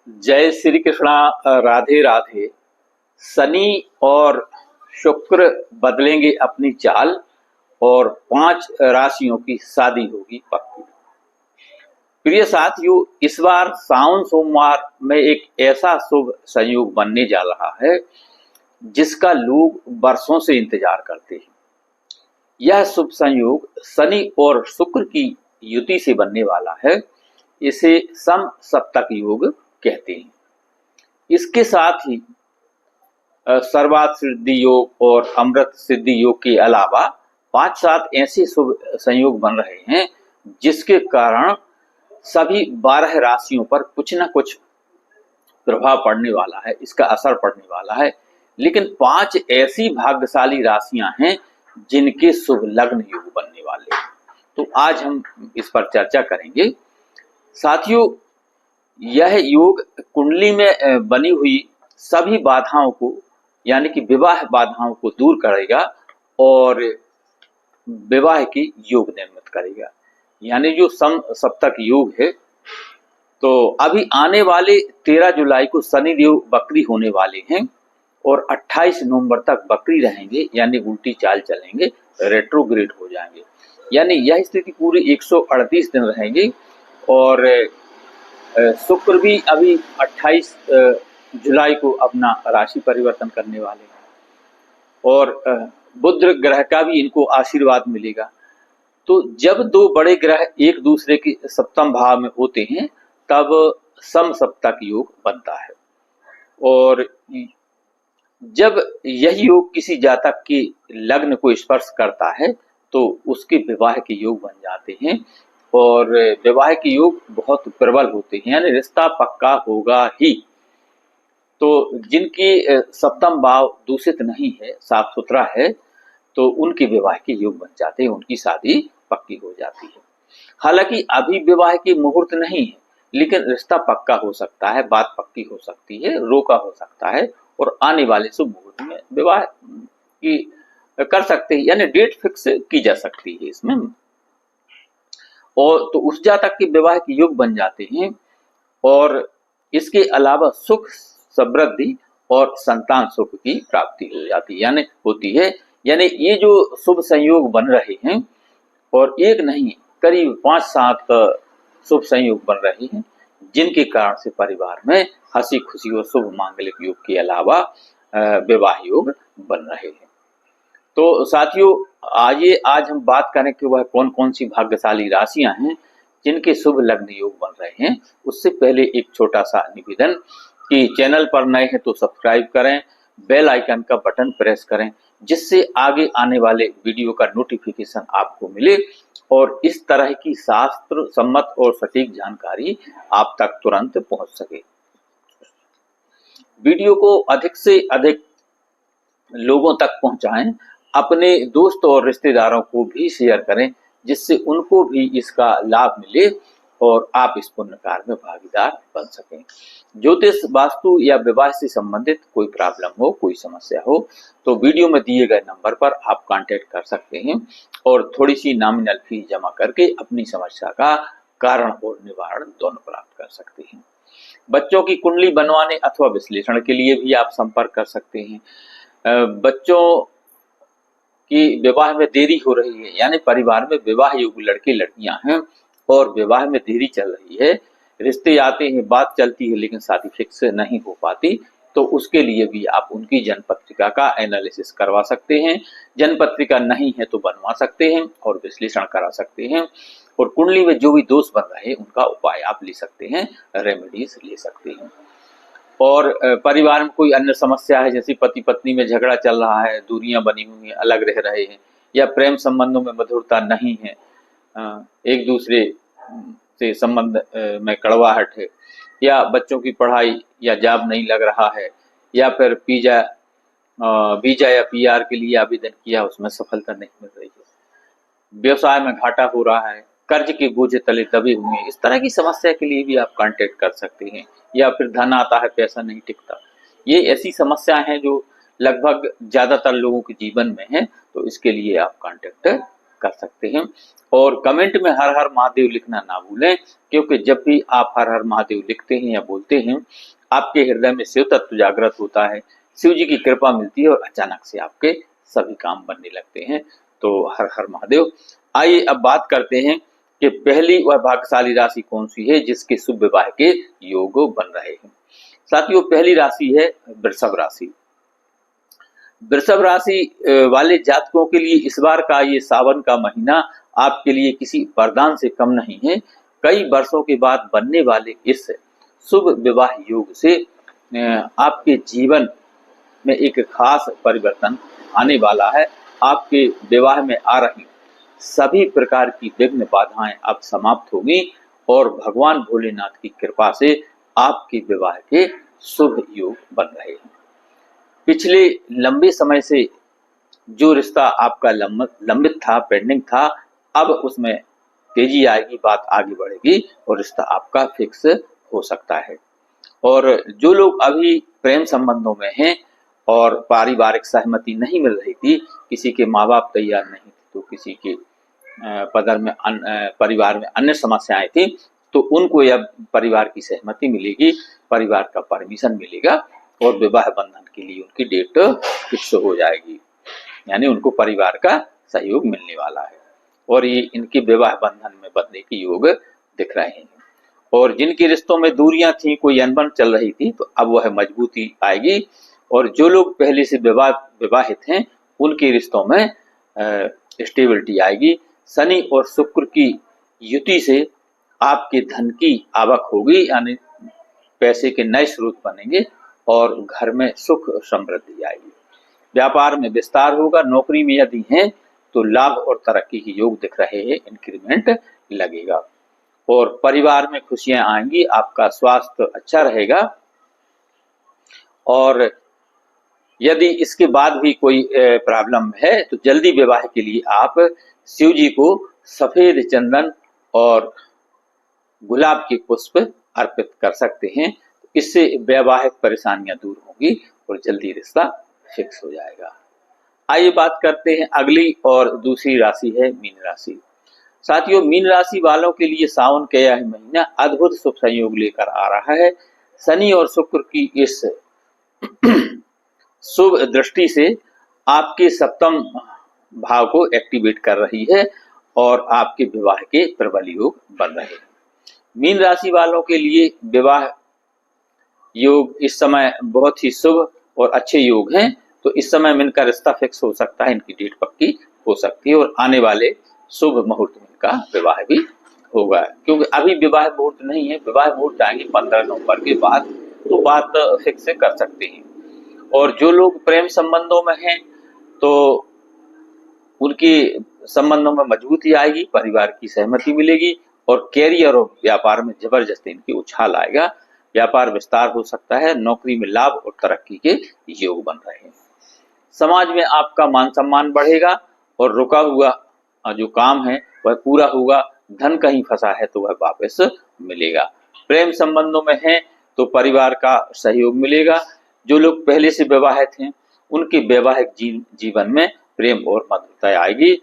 जय श्री कृष्णा। राधे राधे। शनि और शुक्र बदलेंगे अपनी चाल और 5 राशियों की शादी होगी पक्की। प्रिय साथियों, इस बार सावन सोमवार में एक ऐसा शुभ संयोग बनने जा रहा है जिसका लोग वर्षों से इंतजार करते हैं। यह शुभ संयोग शनि और शुक्र की युति से बनने वाला है। इसे सम सप्तक योग कहते हैं। इसके साथ ही सर्वार्थ सिद्धि योग और अमृत सिद्धि योग के अलावा 5-7 ऐसे शुभ संयोग बन रहे हैं जिसके कारण सभी 12 राशियों पर कुछ न कुछ प्रभाव पड़ने वाला है, इसका असर पड़ने वाला है। लेकिन 5 ऐसी भाग्यशाली राशियां हैं जिनके शुभ लग्न योग बनने वाले हैं। तो आज हम इस पर चर्चा करेंगे। साथियों, यह योग कुंडली में बनी हुई सभी बाधाओं को, यानी कि विवाह बाधाओं को दूर करेगा और विवाह की योग निर्मित करेगा। यानी जो सम सप्तक योग है, तो अभी आने वाले 13 जुलाई को शनि देव वक्री होने वाले हैं और 28 नवंबर तक वक्री रहेंगे, यानी उल्टी चाल चलेंगे, रेट्रोग्रेड हो जाएंगे। यानी यह स्थिति पूरी 138 दिन रहेंगी। और शुक्र भी अभी 28 जुलाई को अपना राशि परिवर्तन करने वाले हैं और बुध ग्रह का भी इनको आशीर्वाद मिलेगा। तो जब दो बड़े ग्रह एक दूसरे के सप्तम भाव में होते हैं तब सम सप्तक योग बनता है। और जब यह योग किसी जातक के लग्न को स्पर्श करता है तो उसके विवाह के योग बन जाते हैं और विवाह के योग बहुत प्रबल होते हैं, यानी रिश्ता पक्का होगा ही। तो जिनके सप्तम भाव दूषित नहीं है, साफ सुथरा है, तो उनके विवाह के योग बन जाते हैं, उनकी शादी पक्की हो जाती है। हालांकि अभी विवाह की मुहूर्त नहीं है, लेकिन रिश्ता पक्का हो सकता है, बात पक्की हो सकती है, रोका हो सकता है और आने वाले शुभ मुहूर्त में विवाह की कर सकते हैं, यानी डेट फिक्स की जा सकती है इसमें। और तो उस जातक के विवाह के योग बन जाते हैं और इसके अलावा सुख समृद्धि और संतान सुख की प्राप्ति हो जाती है, यानी होती है। यानी ये जो शुभ संयोग बन रहे हैं, और एक नहीं करीब 5-7 शुभ संयोग बन रहे हैं जिनके कारण से परिवार में हंसी खुशी और शुभ मांगलिक योग के अलावा विवाह योग बन रहे हैं। तो साथियों, आज हम बात करें कि वह कौन कौन सी भाग्यशाली राशियां हैं जिनके शुभ लग्न योग बन रहे हैं। उससे पहले एक छोटा सा निवेदन कि चैनल पर नए हैं तो सब्सक्राइब करें, बेल आइकन का बटन प्रेस करें, जिससे आगे आने वाले वीडियो का नोटिफिकेशन आपको मिले और इस तरह की शास्त्र सम्मत और सटीक जानकारी आप तक तुरंत पहुंच सके। वीडियो को अधिक से अधिक लोगों तक पहुंचाएं, अपने दोस्त और रिश्तेदारों को भी शेयर करें, जिससे उनको भी इसका लाभ मिले और आप इस पुण्य कार्य में भागीदार बन सकें। ज्योतिष, वास्तु या विवाह से संबंधित कोई प्रॉब्लम हो, कोई समस्या हो, तो वीडियो में दिए गए नंबर पर आप कांटेक्ट कर सकते हैं और थोड़ी सी नॉमिनल फीस जमा करके अपनी समस्या का कारण और निवारण दोनों प्राप्त कर सकते हैं। बच्चों की कुंडली बनवाने अथवा विश्लेषण के लिए भी आप संपर्क कर सकते हैं। बच्चों की विवाह में देरी हो रही है, यानी परिवार में विवाह योग्य लड़के लड़कियां हैं और विवाह में देरी चल रही है, रिश्ते आते हैं, बात चलती है, लेकिन शादी फिक्स नहीं हो पाती, तो उसके लिए भी आप उनकी जन्म पत्रिका का एनालिसिस करवा सकते हैं। जन्म पत्रिका नहीं है तो बनवा सकते हैं और विश्लेषण करा सकते हैं। और कुंडली में जो भी दोष बन रहे हैं उनका उपाय आप ले सकते हैं, रेमेडीज ले सकते हैं। और परिवार में कोई अन्य समस्या है, जैसे पति पत्नी में झगड़ा चल रहा है, दूरियां बनी हुई हैं, अलग रह रहे हैं, या प्रेम संबंधों में मधुरता नहीं है, एक दूसरे से संबंध में कड़वाहट है, या बच्चों की पढ़ाई या जॉब नहीं लग रहा है, या फिर वीजा या पीआर के लिए आवेदन किया, उसमें सफलता नहीं मिल रही है, व्यवसाय में घाटा हो रहा है, कर्ज के बोझे तले दबे हुए हैं, इस तरह की समस्या के लिए भी आप कांटेक्ट कर सकते हैं। या फिर धन आता है पैसा नहीं टिकता, ये ऐसी समस्याएं हैं जो लगभग ज्यादातर लोगों के जीवन में है, तो इसके लिए आप कांटेक्ट कर सकते हैं। और कमेंट में हर हर महादेव लिखना ना भूलें, क्योंकि जब भी आप हर हर महादेव लिखते हैं या बोलते हैं, आपके हृदय में शिव तत्व जागृत होता है, शिव जी की कृपा मिलती है और अचानक से आपके सभी काम बनने लगते हैं। तो हर हर महादेव। आइए अब बात करते हैं कि पहली वह भाग्यशाली राशि कौन सी है जिसके शुभ विवाह के योग बन रहे हैं। साथियों, पहली राशि है वृषभ राशि। वृषभ राशि वाले जातकों के लिए इस बार का ये सावन का महीना आपके लिए किसी वरदान से कम नहीं है। कई वर्षों के बाद बनने वाले इस शुभ विवाह योग से आपके जीवन में एक खास परिवर्तन आने वाला है। आपके विवाह में आ रही सभी प्रकार की विघ्न बाधाएं अब समाप्त होंगी और भगवान भोलेनाथ की कृपा से आपके विवाह के शुभ योग बन रहे हैं। पिछले लंबे समय से जो रिश्ता आपका लंबित था, पेंडिंग था, अब उसमें तेजी आएगी, बात आगे बढ़ेगी और रिश्ता आपका फिक्स हो सकता है। और जो लोग अभी प्रेम संबंधों में हैं और पारिवारिक सहमति नहीं मिल रही थी, किसी के माँ बाप तैयार नहीं थे, तो किसी के परिवार में अन्य समस्याएं थी, तो उनको यह परिवार की सहमति मिलेगी, परिवार का परमिशन मिलेगा और विवाह बंधन के लिए उनकी डेट फिक्स हो जाएगी, यानी उनको परिवार का सहयोग मिलने वाला है और ये इनके विवाह बंधन में बंधने के योग दिख रहे हैं। और जिनके रिश्तों में दूरियां थी, कोई अनबन चल रही थी, तो अब वह मजबूती आएगी। और जो लोग पहले से विवाहित हैं, उनके रिश्तों में स्टेबिलिटी आएगी। शनि और शुक्र की युति से आपके धन की आवक होगी, यानी पैसे के नए स्रोत बनेंगे और घर में सुख समृद्धि आएगी। व्यापार में विस्तार होगा। नौकरी में यदि हैं तो लाभ और तरक्की के योग दिख रहे हैं, इंक्रीमेंट लगेगा और परिवार में खुशियां आएंगी। आपका स्वास्थ्य अच्छा रहेगा और यदि इसके बाद भी कोई प्रॉब्लम है तो जल्दी विवाह के लिए आप शिव जी को सफेद चंदन और गुलाब के पुष्प अर्पित कर सकते हैं। इससे वैवाहिक परेशानियां दूर होंगी और जल्दी रिश्ता फिक्स हो जाएगा। आइए बात करते हैं अगली और दूसरी राशि है मीन राशि। साथियों, मीन राशि वालों के लिए सावन का यह महीना अद्भुत शुभ संयोग लेकर आ रहा है। शनि और शुक्र की इस शुभ दृष्टि से आपके सप्तम भाव को एक्टिवेट कर रही है और आपके विवाह के प्रबल योग बन रहे हैं। मीन राशि वालों के लिए विवाह योग इस समय बहुत ही शुभ और अच्छे योग हैं, तो इस समय में इनका रिश्ता फिक्स हो सकता है, इनकी डेट पक्की हो सकती है और आने वाले शुभ मुहूर्त में इनका विवाह भी होगा। क्योंकि अभी विवाह मुहूर्त नहीं है, विवाह मुहूर्त आएंगे 15 नवंबर के बाद, तो बात फिक्स कर सकते हैं। और जो लोग प्रेम संबंधों में हैं तो उनके संबंधों में मजबूती आएगी, परिवार की सहमति मिलेगी और कैरियर और व्यापार में जबरदस्ती इनकी उछाल आएगा। व्यापार विस्तार हो सकता है, नौकरी में लाभ और तरक्की के योग बन रहे हैं। समाज में आपका मान सम्मान बढ़ेगा और रुका हुआ जो काम है वह पूरा होगा। धन कहीं फंसा है तो वह वापस मिलेगा। प्रेम संबंधों में है तो परिवार का सहयोग मिलेगा। जो लोग पहले से विवाहित हैं उनके वैवाहिक जीवन में प्रेम और मधुरता आएगी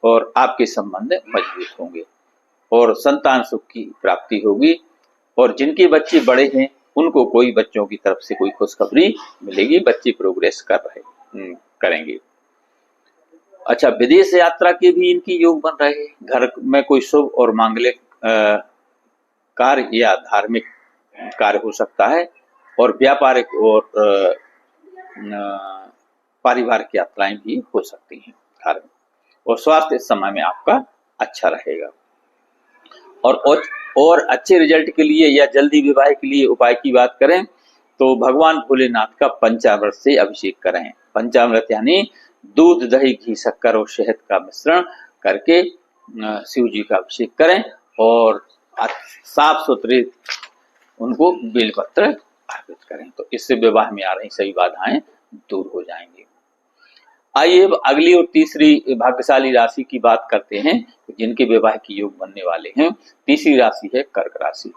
और आपके संबंध मजबूत होंगे और संतान सुख की प्राप्ति होगी। और जिनके बच्चे बड़े हैं उनको कोई बच्चों की तरफ से कोई खुशखबरी मिलेगी, बच्चे प्रोग्रेस करेंगे। अच्छा, विदेश यात्रा के भी इनकी योग बन रहे हैं। घर में कोई शुभ और मांगलिक कार्य या धार्मिक कार्य हो सकता है और व्यापारिक और पारिवारिक यात्राएं भी हो सकती हैं घर में। और स्वास्थ्य इस समय में आपका अच्छा रहेगा। और अच्छे रिजल्ट के लिए या जल्दी विवाह के लिए उपाय की बात करें तो भगवान भोलेनाथ का पंचामृत से अभिषेक करें। पंचामृत यानी दूध, दही, घी, शक्कर और शहद का मिश्रण करके शिव जी का अभिषेक करें और साफ सुथरे उनको बेलपत्र अर्पित करें, तो इससे विवाह में आ रही सभी बाधाएं दूर हो जाएंगी। आइए अगली और तीसरी भाग्यशाली राशि की बात करते हैं जिनके विवाह के योग बनने वाले हैं। तीसरी राशि है कर्क राशि।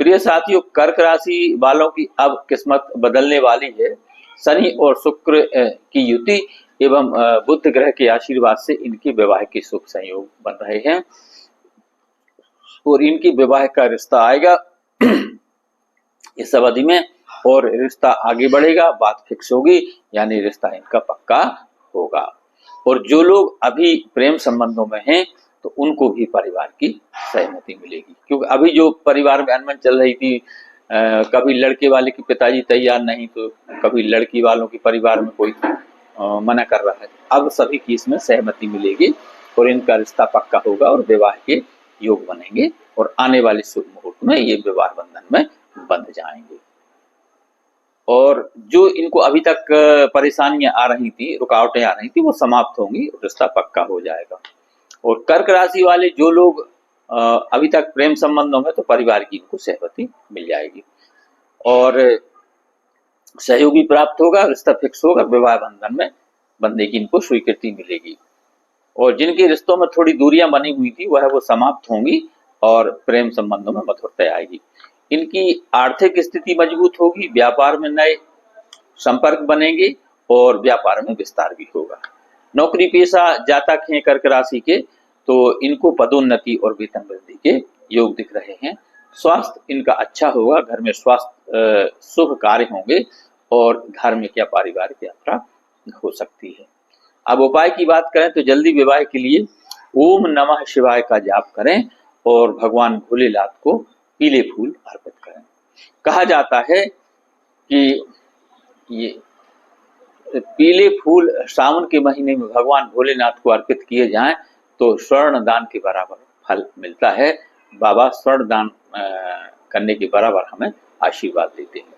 प्रिय साथियों, कर्क राशि वालों की अब किस्मत बदलने वाली है शनि और शुक्र की युति एवं बुध ग्रह के आशीर्वाद से इनके विवाह के शुभ संयोग बन रहे हैं और इनकी विवाह का रिश्ता आएगा इस अवधि में और रिश्ता आगे बढ़ेगा, बात फिक्स होगी, यानी रिश्ता इनका पक्का होगा। और जो लोग अभी प्रेम संबंधों में हैं तो उनको भी परिवार की सहमति मिलेगी, क्योंकि अभी जो परिवार में अनबन चल रही थी, कभी लड़के वाले के पिताजी तैयार नहीं तो कभी लड़की वालों के परिवार में कोई मना कर रहा है, अब सभी की इसमें सहमति मिलेगी और इनका रिश्ता पक्का होगा और विवाह के योग बनेंगे और आने वाले शुभ मुहूर्त में ये विवाह बंधन में बंध जाएंगे। और जो इनको अभी तक परेशानियां आ रही थी, रुकावटें आ रही थी, वो समाप्त होंगी और रिश्ता पक्का हो जाएगा। और कर्क राशि वाले जो लोग अभी तक प्रेम संबंधों में, तो परिवार की इनको सहमति मिल जाएगी और सहयोगी प्राप्त होगा, रिश्ता फिक्स होगा, विवाह बंधन में बंधने की इनको स्वीकृति मिलेगी। और जिनके रिश्तों में थोड़ी दूरियां बनी हुई थी वह वो समाप्त होंगी और प्रेम संबंधों में मधुरता आएगी। इनकी आर्थिक स्थिति मजबूत होगी, व्यापार में नए संपर्क बनेंगे और व्यापार में विस्तार भी होगा। नौकरी पेशा जातक हैं कर्क राशि के, तो इनको पदोन्नति और वेतन वृद्धि के योग दिख रहे हैं। स्वास्थ्य इनका अच्छा होगा, घर में स्वास्थ्य शुभ कार्य होंगे और धार्मिक या पारिवारिक यात्रा हो सकती है। अब उपाय की बात करें तो जल्दी विवाह के लिए ओम नमः शिवाय का जाप करें और भगवान भोलेनाथ को पीले फूल अर्पित करें। कहा जाता है कि ये पीले फूल सावन के महीने में भगवान भोलेनाथ को अर्पित किए जाएं तो स्वर्ण दान के बराबर फल मिलता है। बाबा स्वर्ण दान करने के बराबर हमें आशीर्वाद देते हैं।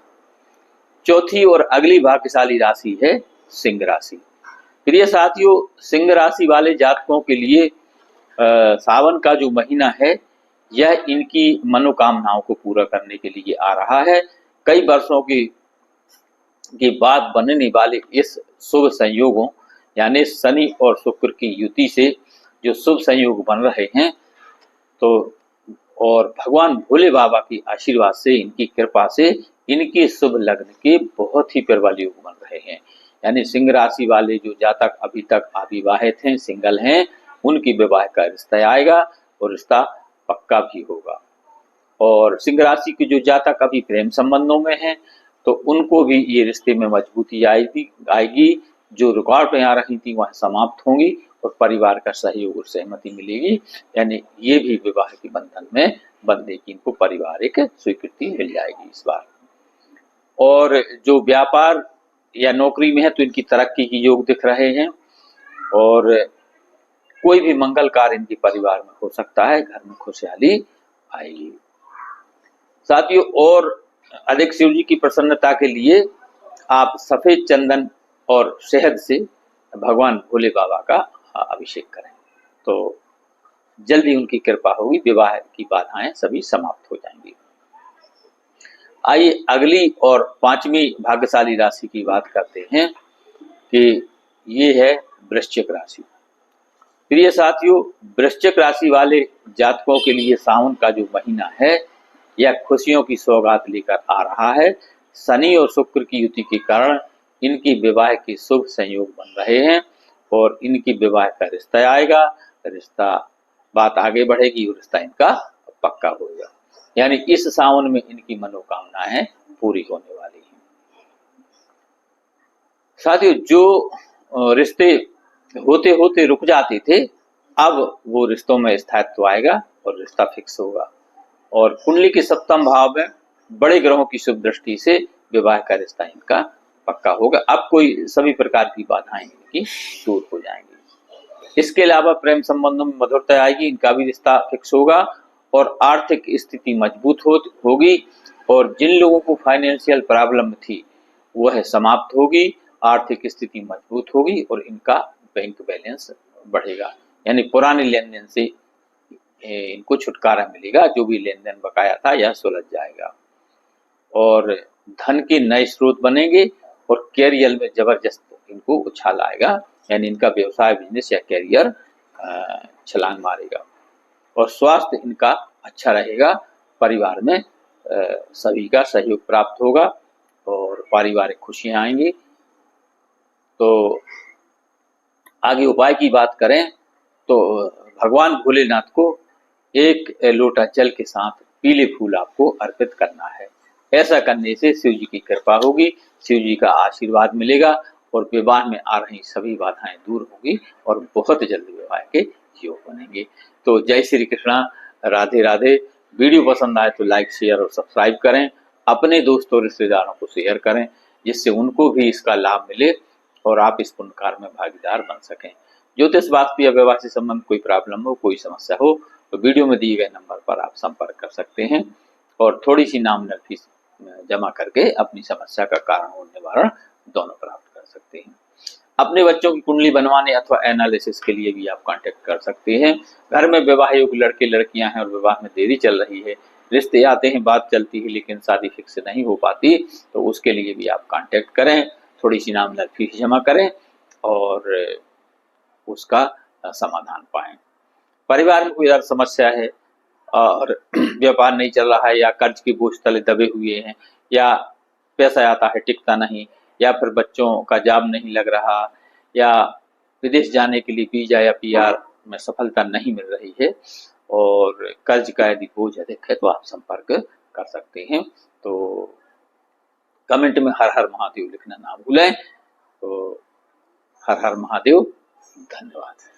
चौथी और अगली भाग्यशाली राशि है सिंह राशि। प्रिय साथियों, सिंह राशि वाले जातकों के लिए सावन का जो महीना है यह इनकी मनोकामनाओं को पूरा करने के लिए आ रहा है। कई वर्षों के बाद बनने वाले इस शुभ संयोगों यानी शनि और शुक्र की युति से जो शुभ संयोग बन रहे हैं, तो और भगवान भोले बाबा की आशीर्वाद से, इनकी कृपा से इनके शुभ लग्न के बहुत ही प्रबल योग बन रहे हैं। यानी सिंह राशि वाले जो जातक अभी तक अविवाहित हैं, सिंगल हैं, उनकी विवाह का रिश्ता आएगा और रिश्ता पक्का भी होगा। और सिंह राशि के जो जातक अभी प्रेम संबंधों में हैं तो उनको भी ये रिश्ते में मजबूती आएगी। जो रुकावटें आ रही थी वह समाप्त होंगी और परिवार का सहयोग और सहमति मिलेगी, यानी ये भी विवाह के बंधन में बंधने की इनको पारिवारिक स्वीकृति मिल जाएगी इस बार। और जो व्यापार या नौकरी में है तो इनकी तरक्की की योग दिख रहे हैं और कोई भी मंगल कार्य इनके परिवार में हो सकता है, घर में खुशहाली आएगी। साथियों, और अधिक शिव जी की प्रसन्नता के लिए आप सफेद चंदन और शहद से भगवान भोले बाबा का अभिषेक करें तो जल्दी उनकी कृपा होगी, विवाह की बाधाएं सभी समाप्त हो जाएंगी। आइए अगली और पांचवी भाग्यशाली राशि की बात करते हैं कि ये है वृश्चिक राशि। प्रिय साथियों, वृश्चिक राशि वाले जातकों के लिए सावन का जो महीना है यह खुशियों की सौगात लेकर आ रहा है। शनि और शुक्र की युति के कारण इनकी विवाह के शुभ संयोग बन रहे हैं और इनकी विवाह का रिश्ता आएगा, रिश्ता बात आगे बढ़ेगी और रिश्ता इनका पक्का होगा। यानी इस सावन में इनकी मनोकामनाएं पूरी होने वाली हैं। साथियों, जो रिश्ते होते होते रुक जाते थे, अब वो रिश्तों में स्थायित्व आएगा और रिश्ता फिक्स होगा। और कुंडली के सप्तम भाव में बड़े ग्रहों की शुभ दृष्टि से विवाह का रिश्ता इनका पक्का होगा। अब कोई सभी प्रकार की बाधाएं इनकी दूर हो जाएंगी। इसके अलावा प्रेम संबंधों में मधुरता आएगी, इनका भी रिश्ता फिक्स होगा और आर्थिक स्थिति मजबूत होगी। और जिन लोगों को फाइनेंशियल प्रॉब्लम थी वह समाप्त होगी, आर्थिक स्थिति मजबूत होगी और इनका बैंक बैलेंस बढ़ेगा। यानी पुराने लेन देन से इनको छुटकारा मिलेगा, जो भी लेन देन बकाया था यह सुलझ जाएगा और धन के नए स्रोत बनेंगे और कैरियर में जबरदस्त इनको उछाल आएगा। यानी इनका व्यवसाय, बिजनेस या कैरियर छलांग मारेगा और स्वास्थ्य इनका अच्छा रहेगा। परिवार में सभी का सहयोग प्राप्त होगा और पारिवारिक खुशियां आएंगी। तो आगे उपाय की बात करें तो भगवान भोलेनाथ को एक लोटा जल के साथ पीले फूल आपको अर्पित करना है। ऐसा करने से शिव जी की कृपा होगी, शिव जी का आशीर्वाद मिलेगा और विवाह में आ रही सभी बाधाएं दूर होगी और बहुत जल्दी विवाह के योग बनेंगे। तो जय श्री कृष्णा, राधे राधे। वीडियो पसंद आए तो लाइक, शेयर और सब्सक्राइब करें। अपने दोस्तों और रिश्तेदारों को शेयर करें जिससे उनको भी इसका लाभ मिले और आप इस पुण्य कार्य में भागीदार बन सकें। ज्योतिष, वास्तु या व्यवहार से संबंध कोई प्रॉब्लम हो, कोई समस्या हो तो वीडियो में दिए गए नंबर पर आप संपर्क कर सकते हैं और थोड़ी सी नॉमिनल फीस जमा करके अपनी समस्या का कारण और निवारण दोनों प्राप्त कर सकते हैं। अपने बच्चों की कुंडली बनवाने अथवा एनालिसिस के लिए भी आप कांटेक्ट कर सकते हैं। घर में विवाह योग्य लड़के लड़कियां हैं और विवाह में देरी चल रही है, रिश्ते आते हैं, बात चलती है लेकिन शादी फिक्स नहीं हो पाती, तो उसके लिए भी आप कांटेक्ट करें, थोड़ी सी नॉमिनल फीस जमा करें और उसका समाधान पाएं। परिवार में कोई और समस्या है और व्यापार नहीं चल रहा है या कर्ज के बोझ तले दबे हुए हैं या पैसा आता है टिकता नहीं या फिर बच्चों का जॉब नहीं लग रहा या विदेश जाने के लिए वीजा या पीआर में सफलता नहीं मिल रही है और कर्ज का यदि बोझ अधिक है तो आप संपर्क कर सकते हैं। तो कमेंट में हर हर महादेव लिखना ना भूलें। तो हर हर महादेव, धन्यवाद।